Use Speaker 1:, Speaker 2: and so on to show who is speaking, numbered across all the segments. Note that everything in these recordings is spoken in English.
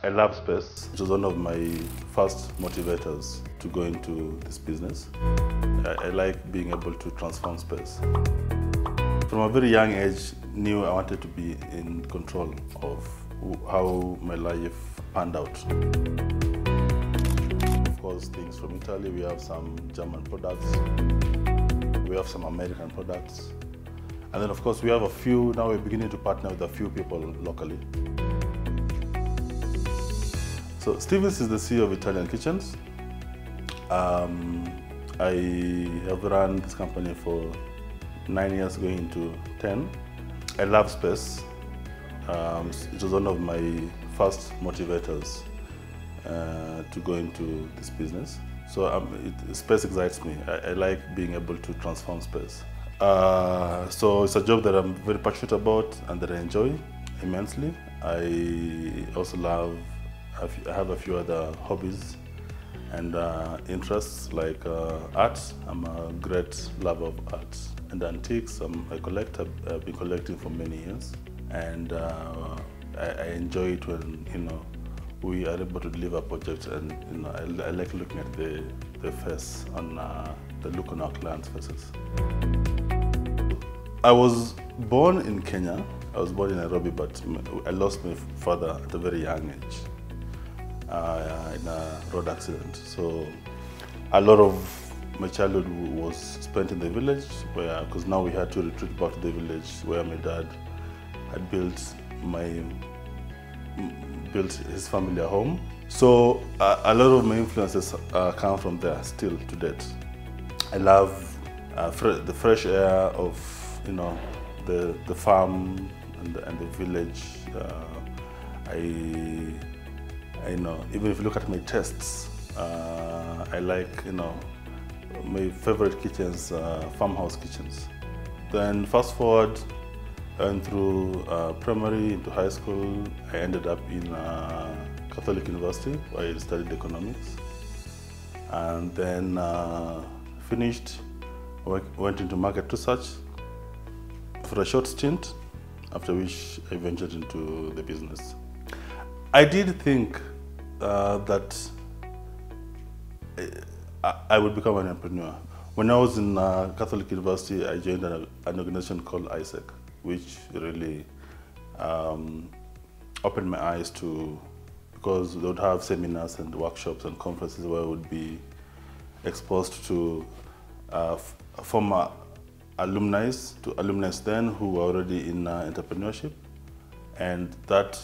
Speaker 1: I love space. It was one of my first motivators to go into this business. I like being able to transform space. From a very young age, knew I wanted to be in control of how my life panned out. Of course, things from Italy, we have some German products, we have some American products. And then of course we have a few, now we're beginning to partner with a few people locally. So Stevens is the CEO of Italian Kitchens. I have run this company for 9 years going into 10. I love space. It was one of my first motivators to go into this business. So space excites me. I like being able to transform space. So it's a job that I'm very passionate about and that I enjoy immensely. I also I have a few other hobbies and interests like art. I'm a great lover of art and antiques. I collect. I've been collecting for many years, and I enjoy it when we are able to deliver a project, and I like looking at the face on the look on our clients' faces. I was born in Kenya. I was born in Nairobi, but I lost my father at a very young age in a road accident. So a lot of my childhood was spent in the village, because now we had to retreat back to the village where my dad had built his family a home. So a lot of my influences come from there still to date. I love the fresh air of the farm and the village. Even if you look at my tastes, I like my favorite kitchens, farmhouse kitchens. Then fast forward and through primary into high school, I ended up in Catholic University where I studied economics, and then finished. Went into market research for a short stint, after which I ventured into the business. I did think that I would become an entrepreneur. When I was in Catholic University, I joined an organization called ISEC, which really opened my eyes because they would have seminars and workshops and conferences where I would be exposed to former alumni then who were already in entrepreneurship, and that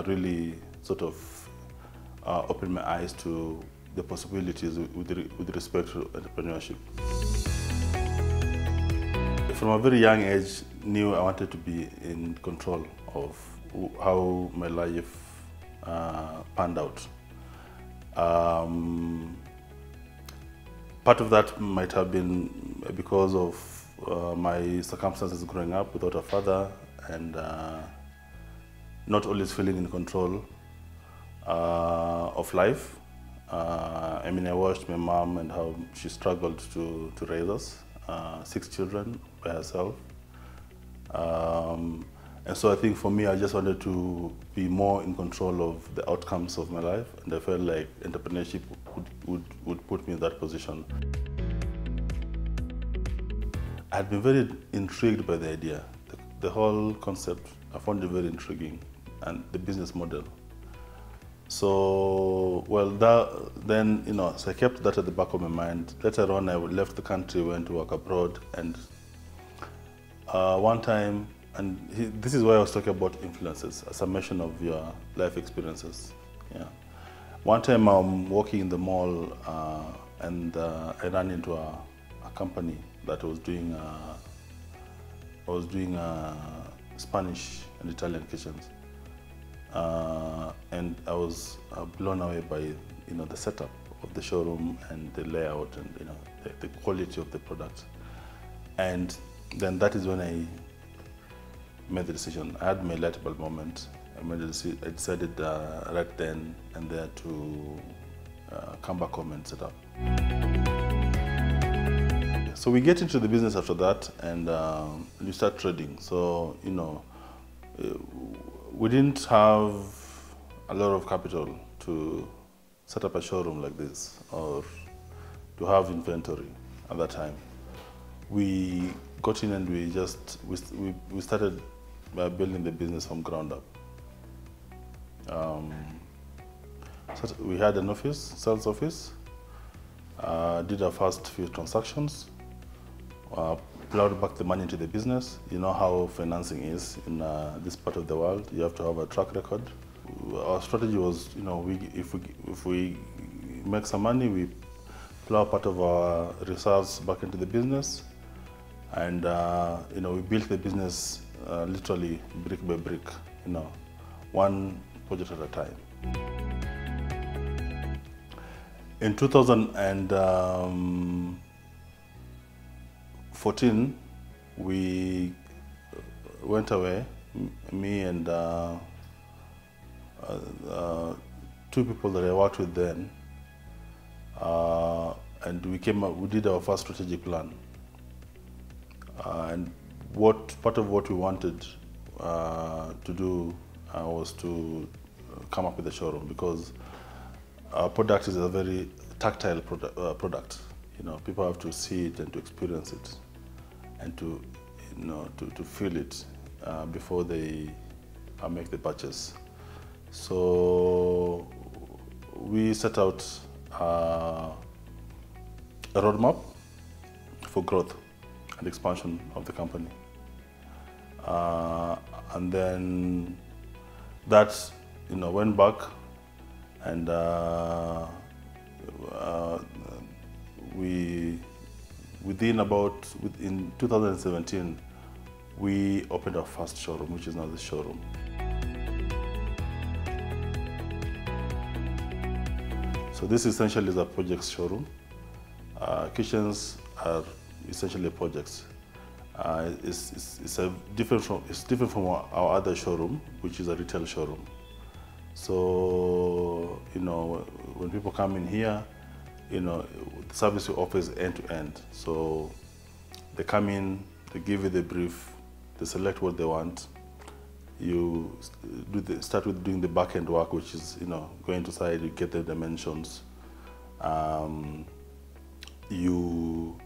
Speaker 1: really sort of opened my eyes to the possibilities with respect to entrepreneurship. From a very young age, knew I wanted to be in control of how my life panned out. Part of that might have been because of my circumstances growing up without a father and not always feeling in control of life. I watched my mom and how she struggled to raise us, 6 children by herself. And so I think for me, I just wanted to be more in control of the outcomes of my life, and I felt like entrepreneurship would put me in that position. I had been very intrigued by the idea. The whole concept, I found it very intriguing, and the business model. So, so I kept that at the back of my mind. Later on, I left the country, went to work abroad, and one time, and this is why I was talking about influences, a summation of your life experiences. Yeah. One time I'm walking in the mall and I ran into a company that was doing Spanish and Italian kitchens, and I was blown away by the setup of the showroom and the layout and the quality of the product. And then that is when I made the decision. I had my light bulb moment. I decided right then and there to come back home and set up. So we get into the business after that, and we start trading. So we didn't have a lot of capital to set up a showroom like this or to have inventory at that time. We got in and we started by building the business from ground up. So we had an office, sales office, did our first few transactions, plowed back the money into the business. You know how financing is in this part of the world. You have to have a track record. Our strategy was, if we make some money, we plow part of our reserves back into the business, and we built the business literally brick by brick, one project at a time. In 2014, we went away, me and two people that I worked with then, and we did our first strategic plan. And part of what we wanted to do was to come up with a showroom, because our product is a very tactile product. People have to see it and to experience it, and to feel it before they make the purchase. So we set out a roadmap for growth and expansion of the company, and then that went back, and within 2017 we opened our first showroom, which is now the showroom. So this essentially is a projects showroom. Kitchens are essentially projects. It's different from our other showroom, which is a retail showroom. So when people come in here, the service we offer is end to end. So they come in, they give you the brief, they select what they want. You start with doing the back end work, which is going to site, you get the dimensions. You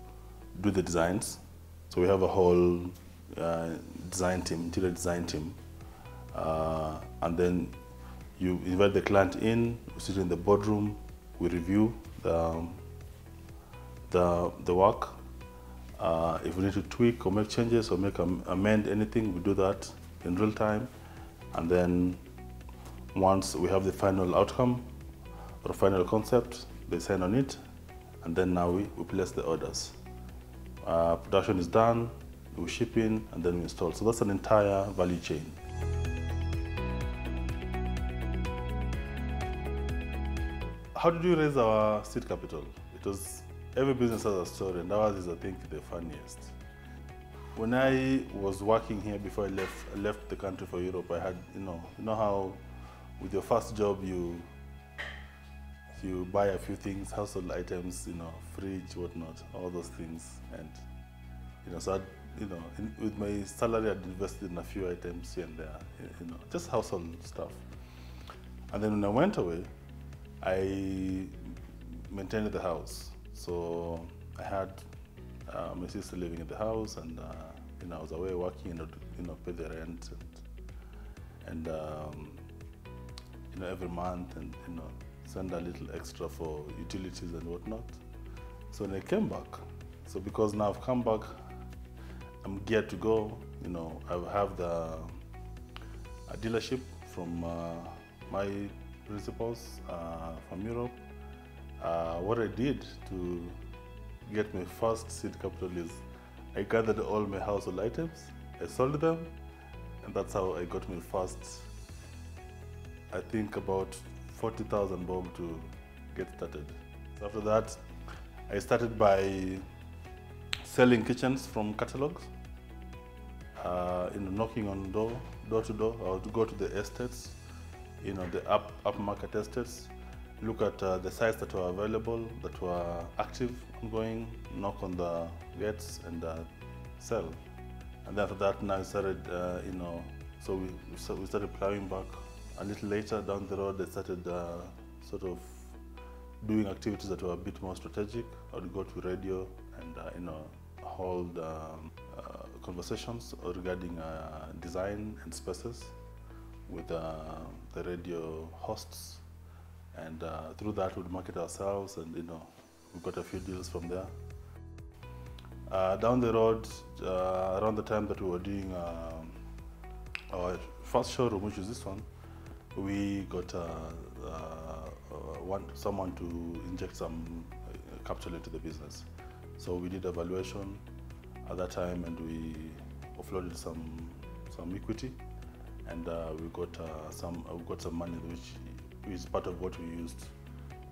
Speaker 1: do the designs. So we have a whole design team, interior design team, and then you invite the client in. We sit in the boardroom, we review the work. If we need to tweak or make changes or amend anything, we do that in real time. And then once we have the final outcome or final concept, they sign on it, and then now we place the orders. Production is done, we ship in, and then we install. So that's an entire value chain. How did we raise our seed capital? Every business has a story, and ours is, I think, the funniest. When I was working here before I left the country for Europe, I had, you know how with your first job you buy a few things, household items, fridge, whatnot, all those things, and so with my salary I'd invested in a few items here and there, just household stuff. And then when I went away, I maintained the house. So I had my sister living in the house, and I was away working, pay the rent, and every month, and send a little extra for utilities and whatnot. So when I came back, because now I've come back, I'm geared to go. I have a dealership from my principals from Europe. What I did to get my first seed capital is I gathered all my household items, I sold them, and that's how I got my first, I think, about 40,000 bob to get started. So after that, I started by selling kitchens from catalogs, knocking on door to door. I would go to the estates, the upmarket estates, look at the sites that were available, that were active, ongoing, knock on the gates and sell. And then after that, now I started, so we started plowing back a little later down the road, I started sort of doing activities that were a bit more strategic. I would go to radio and hold conversations regarding design and spaces with the radio hosts, and through that we'd market ourselves, and we got a few deals from there. Down the road, around the time that we were doing our first showroom, which is this one, we got someone to inject some capital into the business. So we did a valuation at that time, and we offloaded some equity, and we got some money, which is part of what we used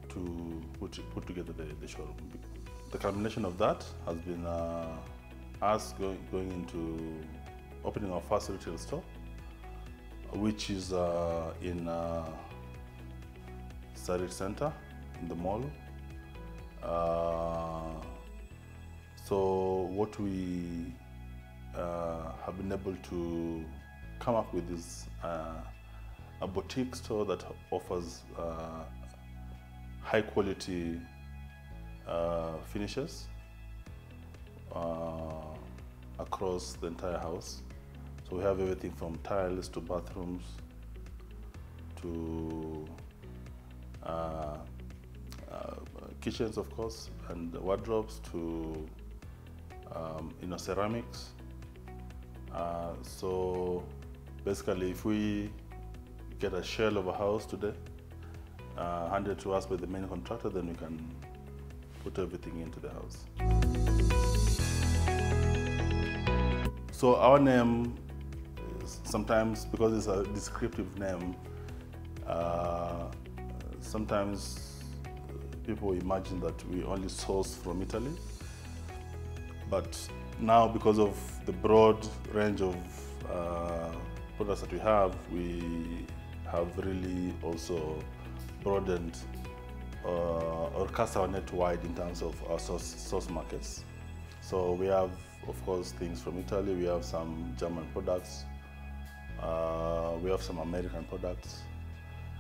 Speaker 1: to put together the showroom. The culmination of that has been us going into opening our first retail store, which is in Sarit Center in the mall. So what we have been able to come up with is a boutique store that offers high quality finishes across the entire house. So we have everything from tiles to bathrooms to kitchens, of course, and wardrobes to ceramics. So basically, if we get a shell of a house today handed to us by the main contractor, then we can put everything into the house. So our name, sometimes because it's a descriptive name, sometimes people imagine that we only source from Italy. But now, because of the broad range of products that we have really also broadened or cast our net wide in terms of our source markets. So we have, of course, things from Italy. We have some German products. We have some American products.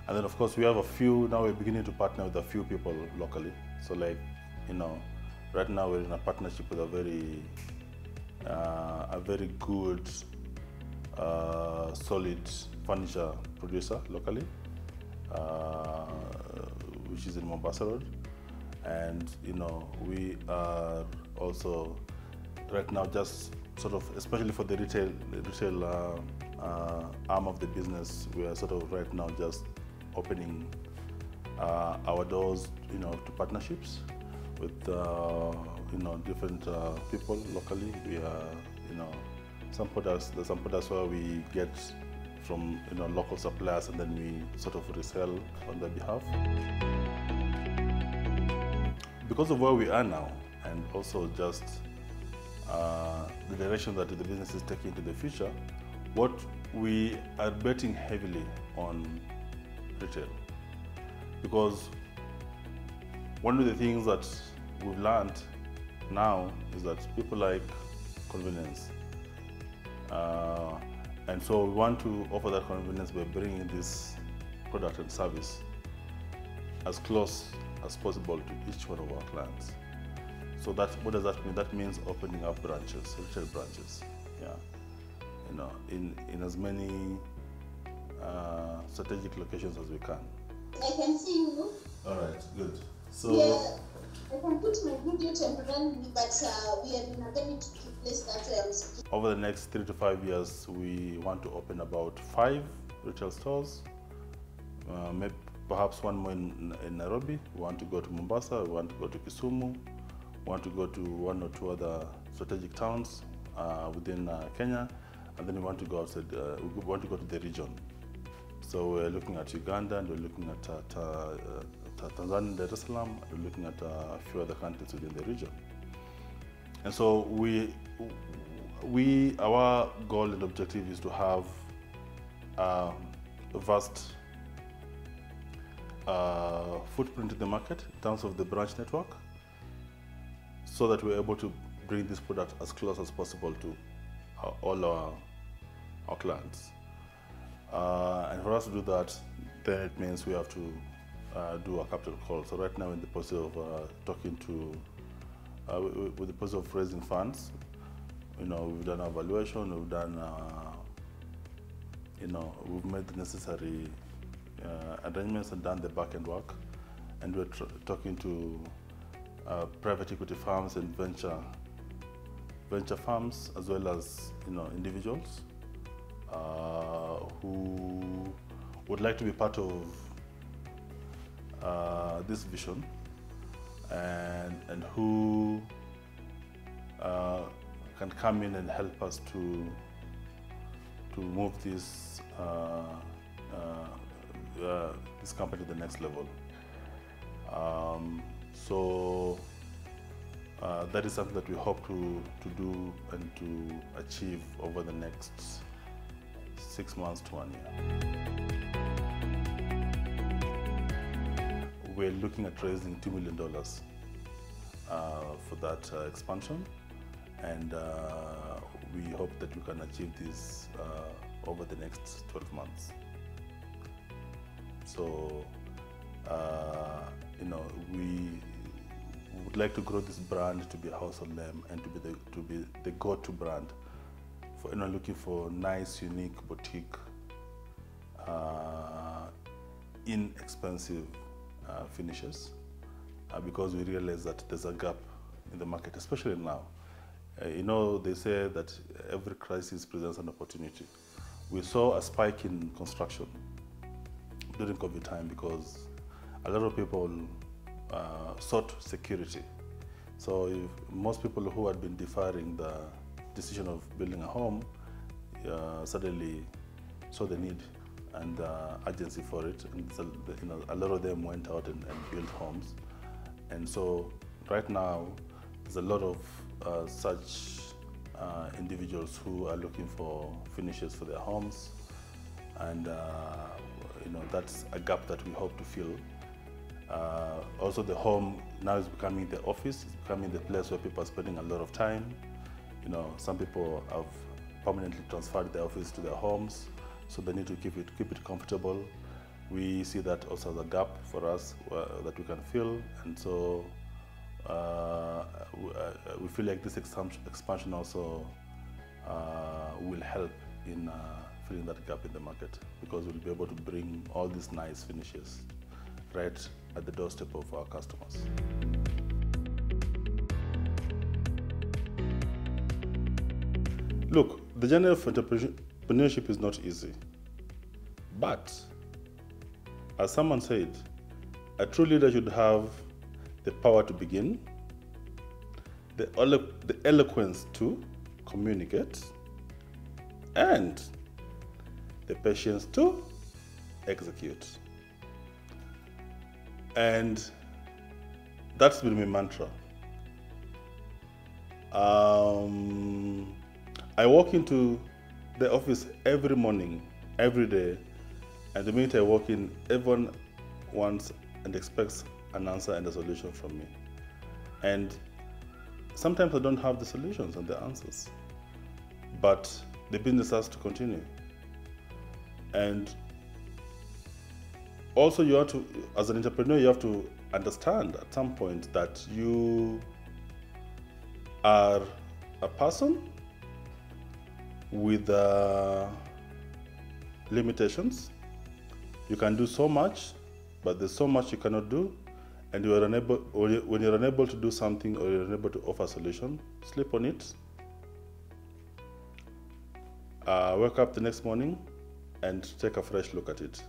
Speaker 1: And then, of course, we have a few, now we're beginning to partner with a few people locally. So like, right now we're in a partnership with a very good, solid furniture producer locally, which is in Mombasa Road. And we are also right now just sort of, especially for the retail arm of the business, we are sort of right now just opening our doors, to partnerships with different people locally. We are, there's some products where we get from local suppliers, and then we sort of resell on their behalf. Because of where we are now, and also just the direction that the business is taking into the future, what we are betting heavily on retail. Because one of the things that we've learned now is that people like convenience. And so we want to offer that convenience by bringing this product and service as close as possible to each one of our clients. So what does that mean? That means opening up branches, retail branches, in as many strategic locations as we can.
Speaker 2: I can see you.
Speaker 1: All right, good. So
Speaker 2: yeah, I can put my video temporarily, but we are in a very tricky place. That's why I'm speaking.
Speaker 1: Over the next 3 to 5 years, we want to open about 5 retail stores, maybe perhaps one more in Nairobi. We want to go to Mombasa. We want to go to Kisumu. We want to go to 1 or 2 other strategic towns within Kenya, and then we want to go outside. We want to go to the region. So we're looking at Uganda, and we're looking at Tanzania, Dar es Salaam. We're looking at a few other countries within the region. And so our goal and objective is to have a vast footprint in the market in terms of the branch network, so that we're able to bring this product as close as possible to all our clients. And for us to do that, then it means we have to do a capital call. So right now, we're in the process of talking to, with the process of raising funds. We've done our valuation, we've done, we've made the necessary arrangements and done the back-end work. And we're talking to private equity firms and venture firms, as well as individuals who would like to be part of this vision, and who can come in and help us to move this this company to the next level. So that is something that we hope to do and to achieve over the next 6 months to 1 year. We're looking at raising $2 million for that expansion, and we hope that we can achieve this over the next 12 months. So, we would like to grow this brand to be a household name and to be the go-to brand for anyone looking for nice, unique boutique, inexpensive finishes, because we realize that there's a gap in the market, especially now. They say that every crisis presents an opportunity. We saw a spike in construction during COVID time because a lot of people sought security. So if most people who had been deferring the decision of building a home suddenly saw the need and urgency for it, and a lot of them went out and built homes. And so right now there's a lot of such individuals who are looking for finishes for their homes, and that's a gap that we hope to fill. Also, the home now is becoming the office, it's becoming the place where people are spending a lot of time. Some people have permanently transferred their office to their homes, so they need to keep it comfortable. We see that also as a gap for us that we can fill, and so we feel like this expansion also will help in filling that gap in the market, because we'll be able to bring all these nice finishes right at the doorstep of our customers. Look, the journey of entrepreneurship is not easy, but as someone said, a true leader should have the power to begin, the eloquence to communicate, and the patience to execute. And that's been my mantra. I walk into the office every morning, every day, and the minute I walk in, everyone wants and expects an answer and a solution from me. And sometimes I don't have the solutions and the answers, but the business has to continue. And also, you have to, as an entrepreneur, you have to understand at some point that you are a person with limitations. You can do so much, but there's so much you cannot do, and you are unable, when you're unable to do something or you're unable to offer a solution, sleep on it. Wake up the next morning and take a fresh look at it.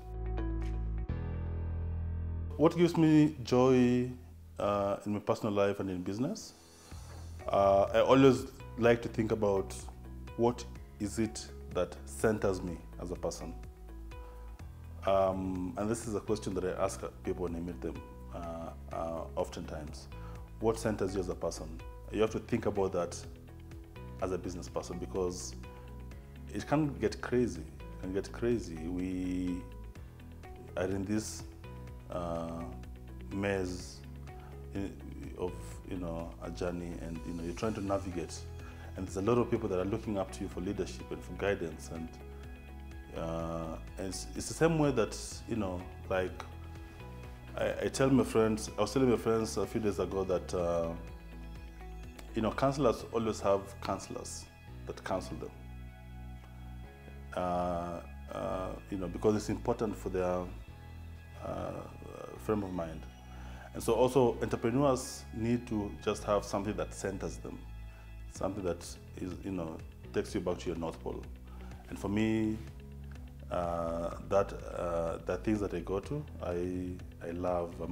Speaker 1: What gives me joy in my personal life and in business? I always like to think about what is it that centers me as a person. And this is a question that I ask people when I meet them oftentimes. What centers you as a person? You have to think about that as a business person, because it can get crazy. We are in this maze of a journey, and you're trying to navigate, and there's a lot of people that are looking up to you for leadership and for guidance, and And it's the same way that, you know, like I tell my friends, I was telling my friends a few days ago that, you know, counselors always have counselors that counsel them. You know, because it's important for their frame of mind. And so also entrepreneurs need to just have something that centers them, something that is, you know, takes you back to your North Pole. And for me, the things that I go to, I'm a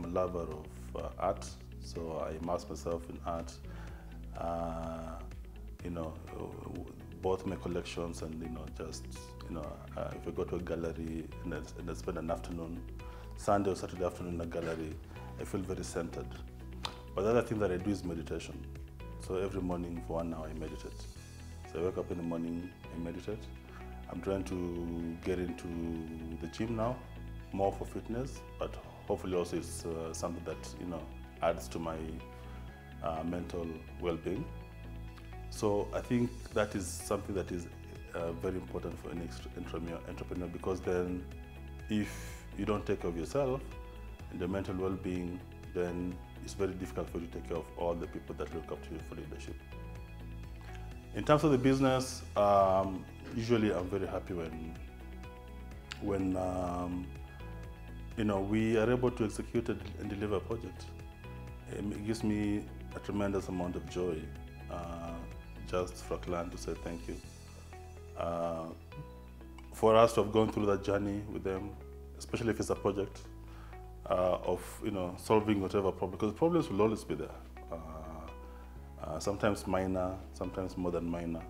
Speaker 1: lover of art, so I immerse myself in art. You know, both my collections and, you know, just, you know, if I go to a gallery and I spend an afternoon, Sunday or Saturday afternoon in a gallery, I feel very centered. But the other thing that I do is meditation. So every morning for 1 hour I meditate. So I wake up in the morning, I meditate. I'm trying to get into the gym now, more for fitness, but hopefully also it's something that, you know, adds to my mental well-being. So I think that is something that is very important for any entrepreneur, because then if you don't take care of yourself and your mental well-being, then it's very difficult for you to take care of all the people that look up to you for leadership. In terms of the business, usually I'm very happy when you know, we are able to execute and deliver a project. It gives me a tremendous amount of joy just for a client to say thank you. For us to have gone through that journey with them, especially if it's a project of, you know, solving whatever problem, because problems will always be there. Sometimes minor, sometimes more than minor.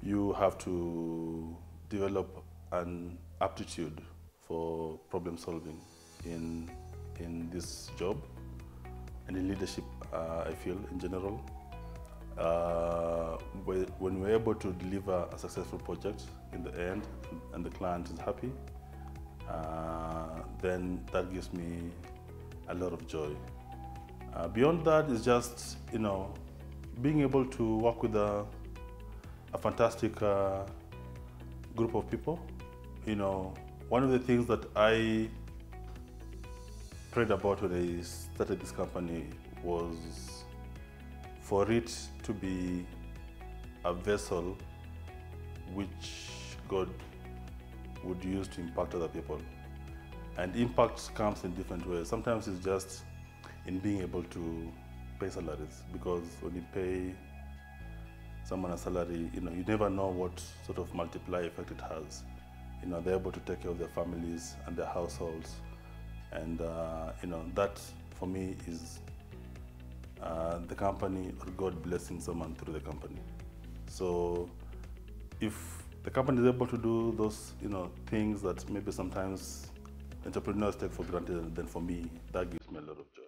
Speaker 1: You have to develop an aptitude for problem solving in this job and in leadership, I feel, in general. When we're able to deliver a successful project in the end and the client is happy, then that gives me a lot of joy. Beyond that is just, you know, being able to work with a fantastic group of people. You know, one of the things that I prayed about when I started this company was for it to be a vessel which God would use to impact other people. And impact comes in different ways. Sometimes it's just in being able to pay salaries, because when you pay someone a salary, you know, you never know what sort of multiply effect it has. You know, they're able to take care of their families and their households. And, you know, that for me is the company or God blessing someone through the company. So if the company is able to do those, you know, things that maybe sometimes entrepreneurs take for granted, then for me, that gives me a lot of joy.